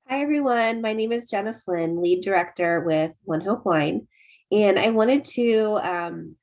Hi, everyone. My name is Jenna Flynn, lead director with One Hope Wine. And I wanted to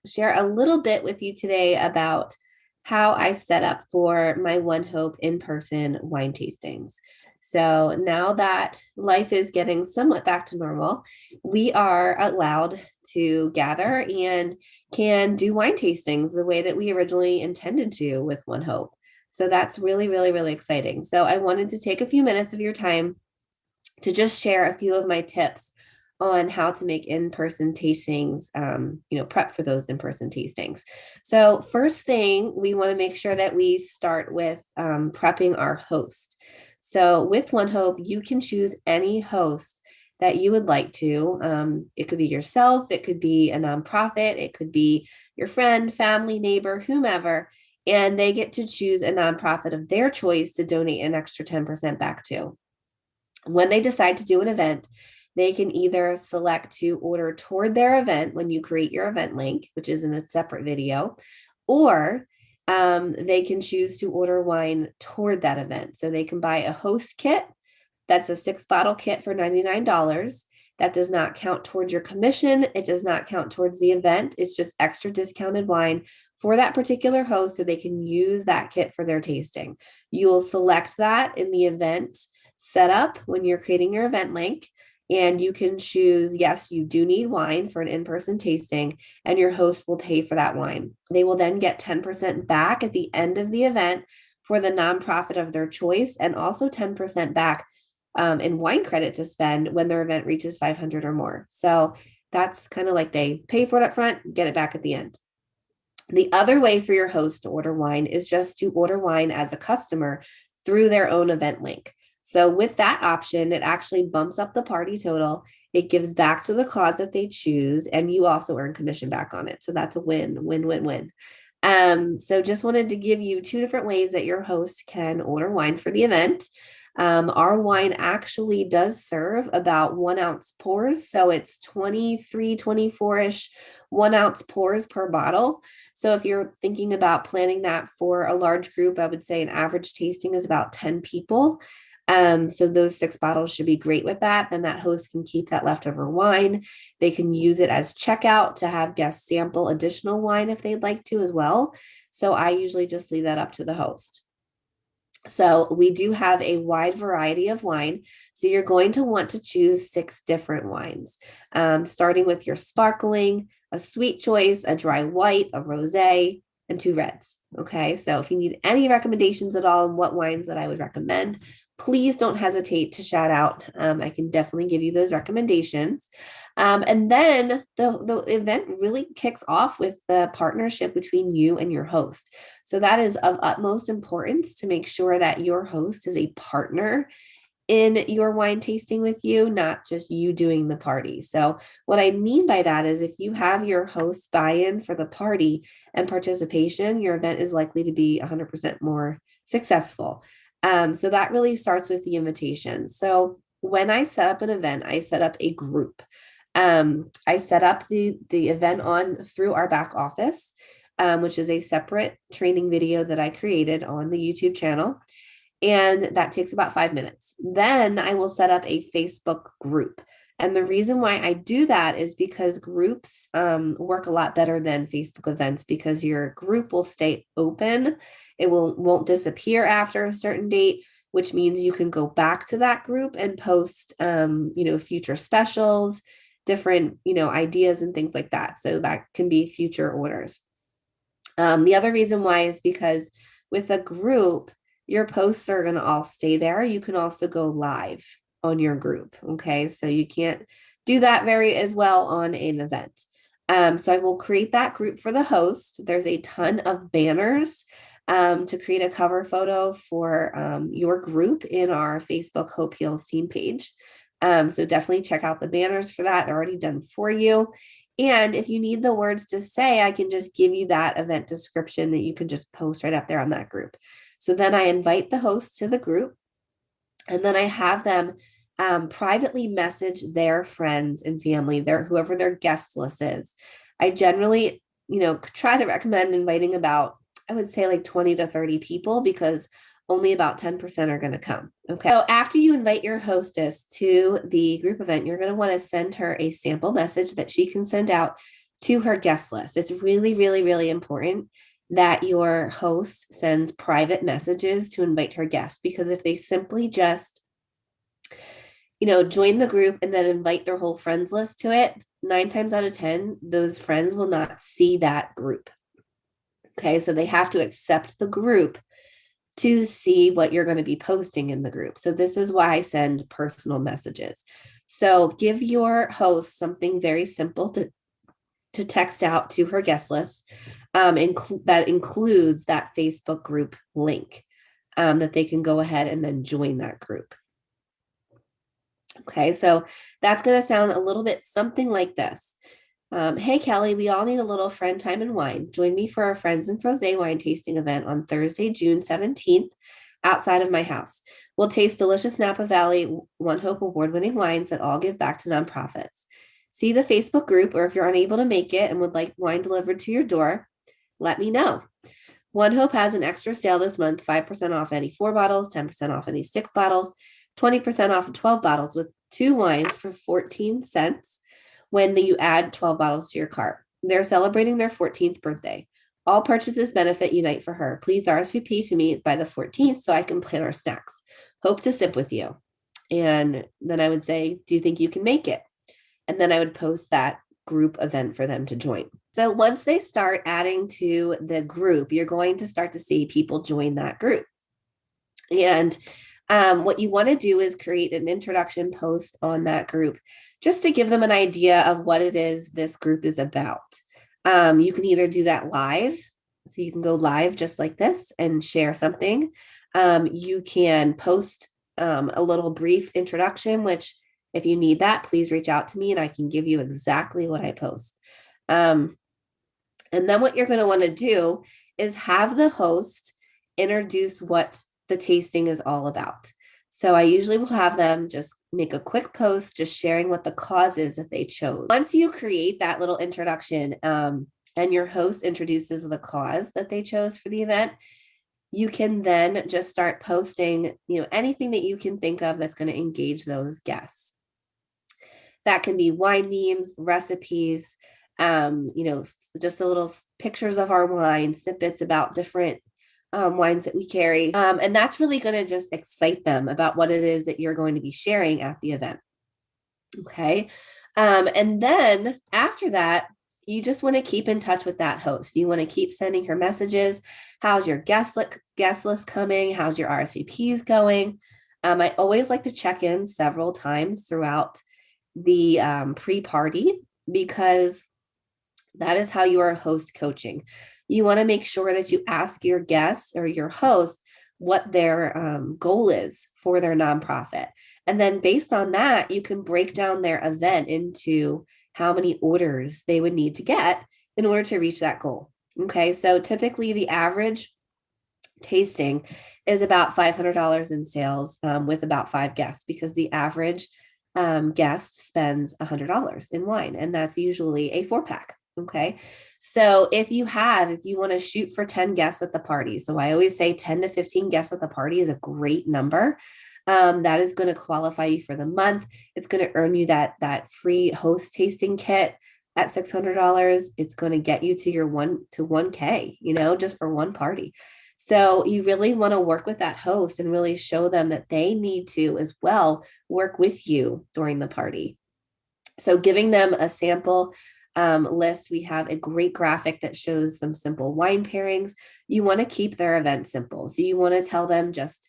share a little bit with you today about how I set up for my One Hope in person wine tastings. So now that life is getting somewhat back to normal, we are allowed to gather and can do wine tastings the way that we originally intended to with One Hope. So that's really, really, really exciting. So I wanted to take a few minutes of your time to just share a few of my tips on how to make in-person tastings, prep for those in-person tastings. So first thing, we want to make sure that we start with prepping our host. So with OneHope, you can choose any host that you would like to. It could be yourself, it could be a nonprofit, it could be your friend, family, neighbor, whomever, and they get to choose a nonprofit of their choice to donate an extra 10% back to. When they decide to do an event, they can either select to order toward their event when you create your event link, which is in a separate video, or they can choose to order wine toward that event. So they can buy a host kit. That's a 6 bottle kit for $99. That does not count towards your commission. It does not count towards the event. It's just extra discounted wine for that particular host so they can use that kit for their tasting. You will select that in the event setup when you're creating your event link. And you can choose, yes, you do need wine for an in person tasting, and your host will pay for that wine. They will then get 10% back at the end of the event for the nonprofit of their choice, and also 10% back in wine credit to spend when their event reaches 500 or more. So that's kind of like they pay for it up front, get it back at the end. The other way for your host to order wine is just to order wine as a customer through their own event link. So with that option, it actually bumps up the party total. It gives back to the cause that they choose, and you also earn commission back on it. So that's a win, win, win, win. So just wanted to give you two different ways that your host can order wine for the event. Our wine actually does serve about 1 ounce pours. So it's 23, 24-ish 1 ounce pours per bottle. So if you're thinking about planning that for a large group, I would say an average tasting is about 10 people. So those 6 bottles should be great with that. Then that host can keep that leftover wine. They can use it as checkout to have guests sample additional wine if they'd like to as well. So I usually just leave that up to the host. So we do have a wide variety of wine. So you're going to want to choose 6 different wines, starting with your sparkling, a sweet choice, a dry white, a rosé, and 2 reds. Okay, so if you need any recommendations at all on what wines that I would recommend, please don't hesitate to shout out. I can definitely give you those recommendations. And then the event really kicks off with the partnership between you and your host. So that is of utmost importance to make sure that your host is a partner in your wine tasting with you, not just you doing the party. So, what I mean by that is if you have your host buy in for the party and participation, your event is likely to be 100% more successful. So, that really starts with the invitation. So, when I set up an event, I set up a group. I set up the event on through our back office, which is a separate training video that I created on the YouTube channel. And that takes about 5 minutes. Then I will set up a Facebook group. And the reason why I do that is because groups work a lot better than Facebook events because your group will stay open. It won't disappear after a certain date, which means you can go back to that group and post, future specials, different, ideas and things like that. So that can be future orders. The other reason why is because with a group, your posts are going to all stay there. You can also go live on your group. Okay. So you can't do that very as well on an event. So I will create that group for the host. There's a ton of banners to create a cover photo for your group in our Facebook Hope Heals team page. So definitely check out the banners for that. They're already done for you. And if you need the words to say, I can just give you that event description that you can just post right up there on that group. So then I invite the host to the group, and then I have them privately message their friends and family, whoever their guest list is. I generally, try to recommend inviting about, I would say like 20 to 30 people because only about 10% are going to come. Okay. So after you invite your hostess to the group event, you're going to want to send her a sample message that she can send out to her guest list. It's really, really, really important that your host sends private messages to invite her guests, because if they simply just join the group and then invite their whole friends list to it, 9 times out of 10, those friends will not see that group. Okay, so they have to accept the group to see what you're going to be posting in the group. So this is why I send personal messages. So give your host something very simple to text out to her guest list, that includes that Facebook group link, that they can go ahead and then join that group. Okay, so that's going to sound a little bit something like this. Hey, Kelly, we all need a little friend time and wine. Join me for our Friends and Frosé wine tasting event on Thursday, June 17th, outside of my house. We'll taste delicious Napa Valley OneHope award-winning wines that all give back to nonprofits. See the Facebook group, or if you're unable to make it and would like wine delivered to your door, let me know. OneHope has an extra sale this month, 5% off any 4 bottles, 10% off any 6 bottles, 20% off 12 bottles with 2 wines for 14 cents when you add 12 bottles to your cart. They're celebrating their 14th birthday. All purchases benefit Unite for Her. Please RSVP to me by the 14th so I can plan our snacks. Hope to sip with you. And then I would say, do you think you can make it? And then I would post that group event for them to join. So once they start adding to the group, you're going to start to see people join that group. And what you want to do is create an introduction post on that group just to give them an idea of what it is this group is about. You can either do that live, so you can go live just like this and share something. You can post a little brief introduction, which if you need that, please reach out to me and I can give you exactly what I post. And then what you're going to want to do is have the host introduce what the tasting is all about. So I usually will have them just make a quick post, just sharing what the cause is that they chose. Once you create that little introduction, and your host introduces the cause that they chose for the event, you can then just start posting, anything that you can think of that's going to engage those guests. That can be wine memes, recipes, just a little pictures of our wine, snippets about different wines that we carry. And that's really going to just excite them about what it is that you're going to be sharing at the event. Okay. And then after that, you just want to keep in touch with that host. You want to keep sending her messages. How's your guest list coming? How's your RSVPs going? I always like to check in several times throughout the pre-party, because that is how you are host coaching. You want to make sure that you ask your guests or your host what their goal is for their nonprofit. And then based on that, you can break down their event into how many orders they would need to get in order to reach that goal. Okay, so typically the average tasting is about $500 in sales with about 5 guests, because the average guest spends $100 in wine, and that's usually a 4-pack. Okay. So if you want to shoot for 10 guests at the party, so I always say 10 to 15 guests at the party is a great number. That is going to qualify you for the month. It's going to earn you that free host tasting kit at $600. It's going to get you to your 1K, just for one party. So you really want to work with that host and really show them that they need to as well work with you during the party. So giving them a sample list, we have a great graphic that shows some simple wine pairings. You want to keep their event simple. So you want to tell them just,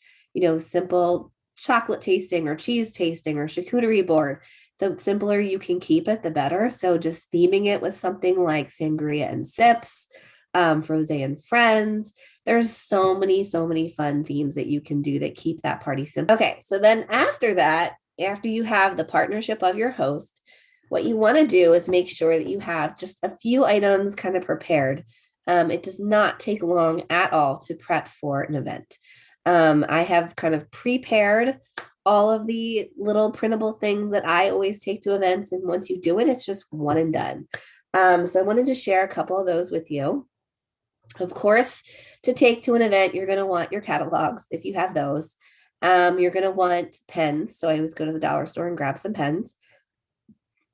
simple chocolate tasting or cheese tasting or charcuterie board. The simpler you can keep it, the better. So just theming it with something like sangria and sips, frosé and friends. There's so many fun themes that you can do that keep that party simple. Okay, so then after that, after you have the partnership of your host, what you want to do is make sure that you have just a few items kind of prepared. It does not take long at all to prep for an event. I have kind of prepared all of the little printable things that I always take to events. And once you do it, it's just one and done. So I wanted to share a couple of those with you. Of course, to take to an event, you're going to want your catalogs if you have those. You're going to want pens. So I always go to the dollar store and grab some pens,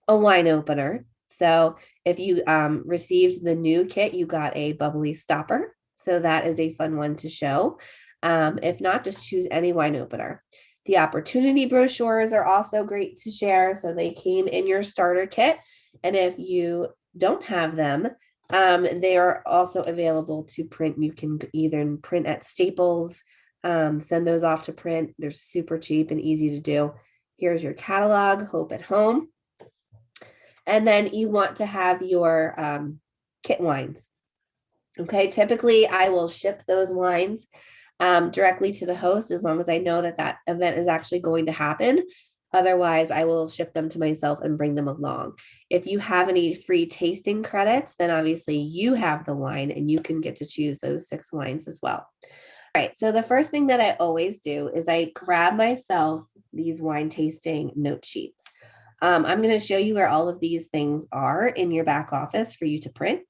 a wine opener. So if you received the new kit, you got a bubbly stopper. So that is a fun one to show. If not, just choose any wine opener. The opportunity brochures are also great to share. So they came in your starter kit. And if you don't have them, they are also available to print. You can either print at Staples, send those off to print. They're super cheap and easy to do. Here's your catalog, Hope at Home. And then you want to have your kit wines. Okay, typically I will ship those wines directly to the host as long as I know that that event is actually going to happen. Otherwise, I will ship them to myself and bring them along. If you have any free tasting credits, then obviously you have the wine and you can get to choose those 6 wines as well. All right, so the first thing that I always do is I grab myself these wine tasting note sheets. I'm going to show you where all of these things are in your back office for you to print.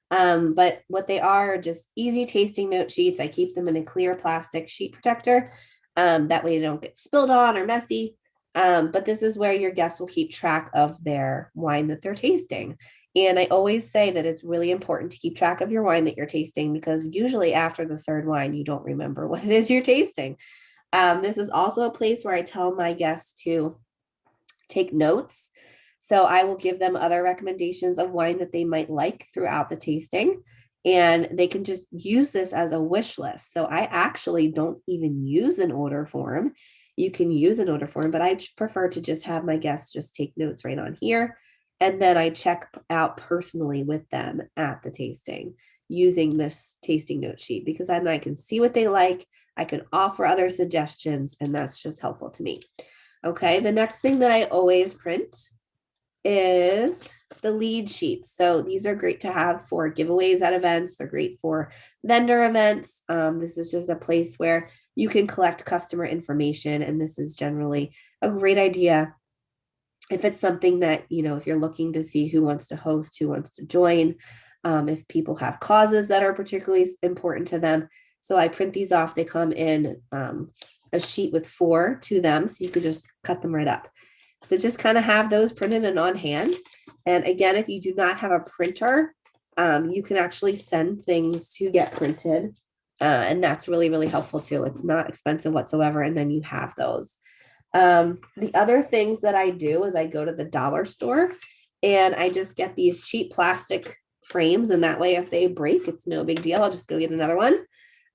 But what they are just easy tasting note sheets. I keep them in a clear plastic sheet protector. That way they don't get spilled on or messy. But this is where your guests will keep track of their wine that they're tasting. And I always say that it's really important to keep track of your wine that you're tasting, because usually after the 3rd wine, you don't remember what it is you're tasting. This is also a place where I tell my guests to take notes. So I will give them other recommendations of wine that they might like throughout the tasting, and they can just use this as a wish list. So I actually don't even use an order form. You can use an order form, but I prefer to just have my guests just take notes right on here. And then I check out personally with them at the tasting using this tasting note sheet, because then I can see what they like. I can offer other suggestions, and that's just helpful to me. Okay, the next thing that I always print is the lead sheets. So these are great to have for giveaways at events. They're great for vendor events. This is just a place where you can collect customer information. And this is generally a great idea if it's something that, if you're looking to see who wants to host, who wants to join, if people have causes that are particularly important to them. So I print these off. They come in a sheet with 4 to them. So you could just cut them right up. So just kind of have those printed and on hand. And again, if you do not have a printer, you can actually send things to get printed. And that's really, really helpful too. It's not expensive whatsoever. And then you have those. The other things that I do is I go to the dollar store and I just get these cheap plastic frames. And that way, if they break, it's no big deal. I'll just go get another one.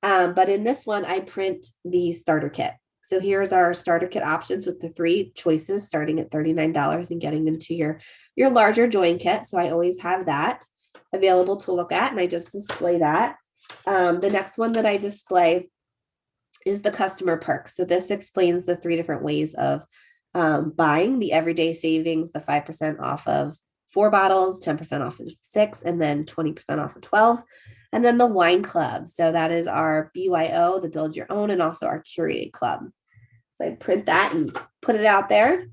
But in this one, I print the starter kit. So here's our starter kit options with the 3 choices starting at $39 and getting into your larger join kit. So I always have that available to look at, and I just display that. The next one that I display is the customer perks. So this explains the 3 different ways of buying: the everyday savings, the 5% off of 4 bottles, 10% off of 6, and then 20% off of 12. And then the wine club. So that is our BYO, the build your own, and also our curated club. So I print that and put it out there.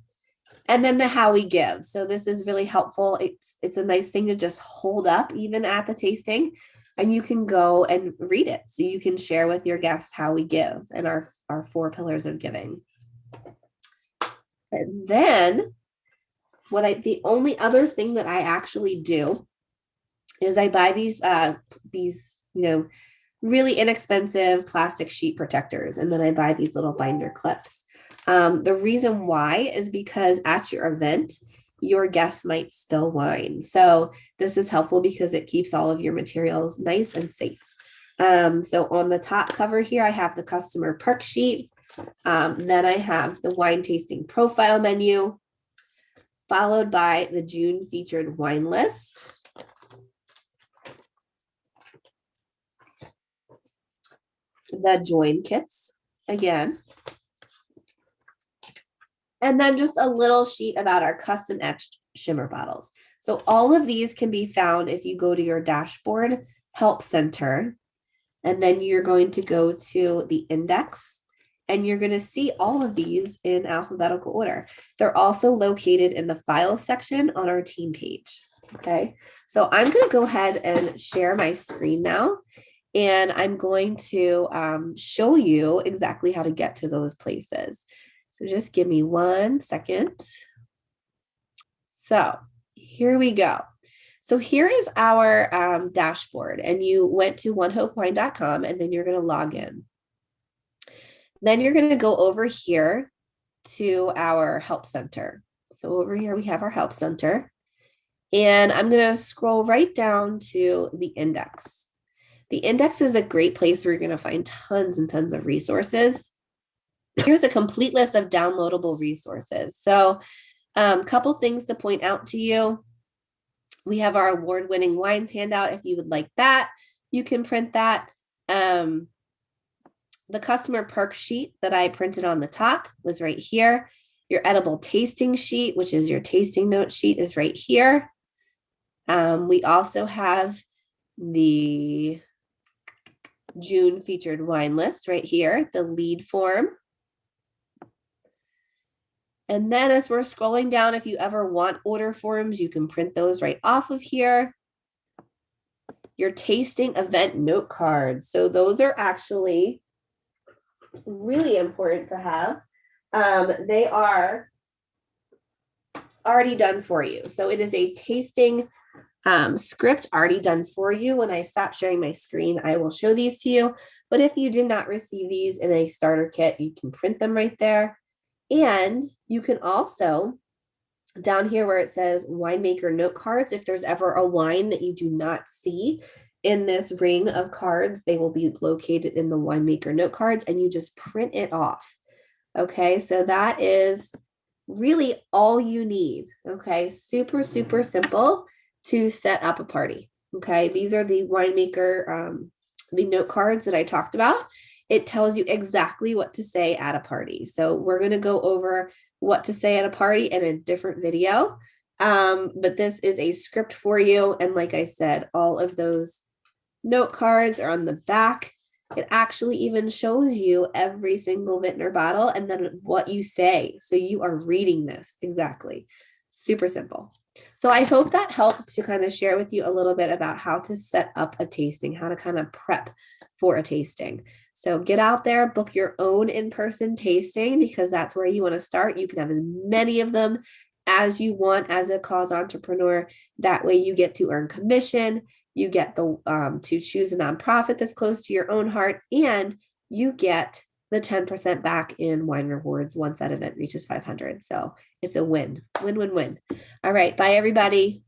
And then the how we give. So this is really helpful. It's a nice thing to just hold up even at the tasting, and you can go and read it. So you can share with your guests how we give and our 4 pillars of giving. And then the only other thing that I actually do is I buy these really inexpensive plastic sheet protectors. And then I buy these little binder clips. The reason why is because at your event, your guests might spill wine. So this is helpful because it keeps all of your materials nice and safe. So on the top cover here, I have the customer perk sheet. Then I have the wine tasting profile menu, followed by the June featured wine list. The join kits again. And then just a little sheet about our custom etched shimmer bottles. So all of these can be found if you go to your dashboard help center, and then you're going to go to the index, and you're going to see all of these in alphabetical order. They're also located in the files section on our team page. Okay, so I'm going to go ahead and share my screen now. And I'm going to show you exactly how to get to those places. So just give me 1 second. So here we go. So here is our dashboard, and you went to onehopewine.com, and then you're going to log in. Then you're going to go over here to our help center. So over here we have our help center, and I'm going to scroll right down to the index. The index is a great place where you're going to find tons and tons of resources. Here's a complete list of downloadable resources. So couple things to point out to you. We have our award-winning wines handout. If you would like that, you can print that. The customer perk sheet that I printed on the top was right here. Your edible tasting sheet, which is your tasting note sheet, is right here. We also have the June featured wine list right here, the lead form. And then as we're scrolling down, if you ever want order forms, you can print those right off of here. Your tasting event note cards. So those are actually really important to have. They are already done for you. So it is a tasting script already done for you. When I stop sharing my screen, I will show these to you. But if you did not receive these in a starter kit, you can print them right there. And you can also, down here where it says winemaker note cards, if there's ever a wine that you do not see in this ring of cards, they will be located in the winemaker note cards, and you just print it off. Okay, so that is really all you need. Okay, super, super simple to set up a party. Okay, these are the winemaker, the note cards that I talked about. It tells you exactly what to say at a party. So we're going to go over what to say at a party in a different video. But this is a script for you. And like I said, all of those note cards are on the back. It actually even shows you every single vintner bottle and then what you say. So you are reading this exactly. Super simple. So I hope that helped to kind of share with you a little bit about how to set up a tasting, how to kind of prep for a tasting. So get out there, book your own in-person tasting, because that's where you want to start. You can have as many of them as you want as a cause entrepreneur. That way you get to earn commission. You get to choose a nonprofit that's close to your own heart, and you get the 10% back in wine rewards once that event reaches 500. So it's a win, win, win, win. All right. Bye, everybody.